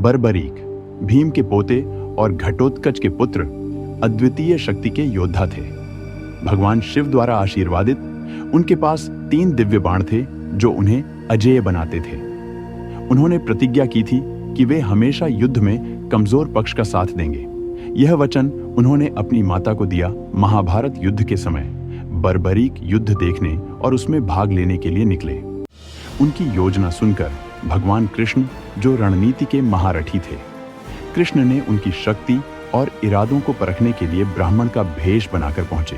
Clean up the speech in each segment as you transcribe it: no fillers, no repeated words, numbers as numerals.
बर्बरीक भीम के पोते और घटोत्कच के पुत्र अद्वितीय शक्ति के योद्धा थे। भगवान शिव द्वारा आशीर्वादित उनके पास 3 दिव्य बाण थे जो उन्हें अजेय बनाते थे। उन्होंने प्रतिज्ञा की थी कि वे हमेशा युद्ध में कमजोर पक्ष का साथ देंगे। यह वचन उन्होंने अपनी माता को दिया महाभारत युद्ध के समय। बर्बरीक युद्ध देखने और उसमें भाग लेने के लिए निकले। उनकी योजना सुनकर भगवान कृष्ण, जो रणनीति के महारथी थे, कृष्ण ने उनकी शक्ति और इरादों को परखने के लिए ब्राह्मण का भेष बनाकर पहुंचे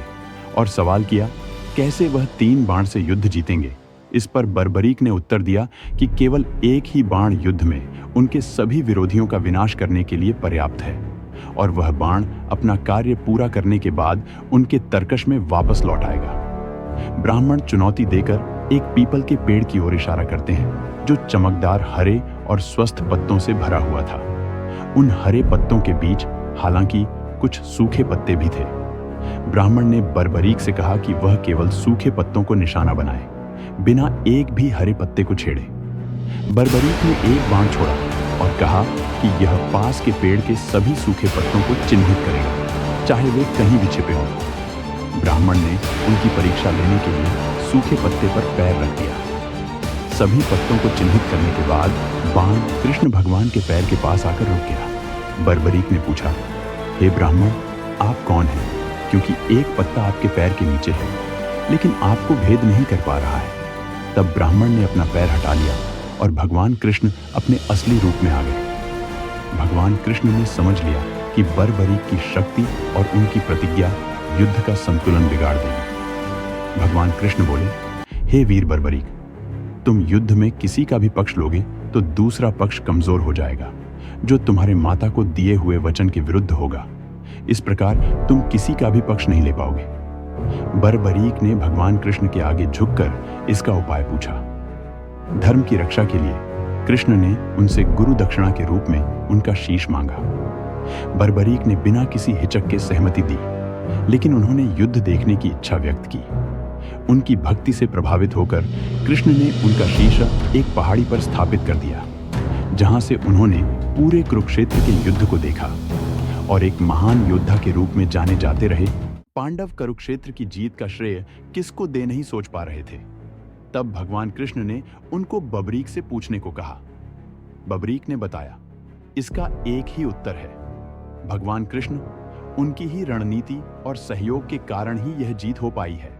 और सवाल किया कैसे वह 3 बाण से युद्ध जीतेंगे। इस पर बर्बरीक ने उत्तर दिया कि केवल एक ही बाण युद्ध में उनके सभी विरोधियों का विनाश करने के लिए पर्याप्त है और वह बाण अपना कार्य पूरा करने के बाद उनके तरकश में वापस लौट आएगा। ब्राह्मण चुनौती देकर एक पीपल के पेड़ की ओर इशारा करते हैं जो चमकदार हरे और स्वस्थ पत्तों से भरा हुआ था। उन हरे पत्तों के बीच हालांकि कुछ सूखे पत्ते भी थे। ब्राह्मण ने बर्बरीक से कहा कि वह केवल सूखे पत्तों को निशाना बनाए, बिना एक भी हरे पत्ते को छेड़े। बर्बरीक ने एक बाण छोड़ा और कहा कि यह पास के पेड़ के सभी सूखे पत्तों को चिन्हित करेगा, चाहे वे कहीं भी छिपे हों। ब्राह्मण ने उनकी परीक्षा लेने के लिए सूखे पत्ते पर पैर रख दिया। सभी पत्तों को चिन्हित करने के बाद बाण कृष्ण भगवान के पैर के पास आकर रुक गया। बर्बरीक ने पूछा, हे ब्राह्मण, आप कौन हैं? क्योंकि एक पत्ता आपके पैर के नीचे है, लेकिन आपको भेद नहीं कर पा रहा है। तब ब्राह्मण ने अपना पैर हटा लिया और भगवान कृष्ण अपने असली रूप में आ गए। भगवान कृष्ण ने समझ लिया कि बर्बरीक की शक्ति और उनकी प्रतिज्ञा युद्ध का संतुलन बिगाड़ देगी। भगवान कृष्ण बोले, हे वीर बर्बरीक, तुम युद्ध में किसी का भी पक्ष लोगे तो दूसरा पक्ष कमजोर हो जाएगा, जो तुम्हारे माता को दिए हुए वचन के विरुद्ध होगा। इस प्रकार तुम किसी का भी पक्ष नहीं ले पाओगे। बर्बरीक ने भगवान कृष्ण के आगे झुककर इसका उपाय पूछा। धर्म की रक्षा के लिए कृष्ण ने उनसे गुरु दक्षिणा के रूप में उनका शीश मांगा। बर्बरीक ने बिना किसी हिचक के सहमति दी, लेकिन उन्होंने युद्ध देखने की इच्छा व्यक्त की। उनकी भक्ति से प्रभावित होकर कृष्ण ने उनका शीश एक पहाड़ी पर स्थापित कर दिया, जहां से उन्होंने पूरे कुरुक्षेत्र के युद्ध को देखा और एक महान योद्धा के रूप में जाने जाते रहे। पांडव कुरुक्षेत्र की जीत का श्रेय किसको दे नहीं सोच पा रहे थे। तब भगवान कृष्ण ने उनको बबरीक से पूछने को कहा। बबरीक ने बताया, इसका एक ही उत्तर है। भगवान कृष्ण, उनकी ही रणनीति और सहयोग के कारण ही यह जीत हो पाई है।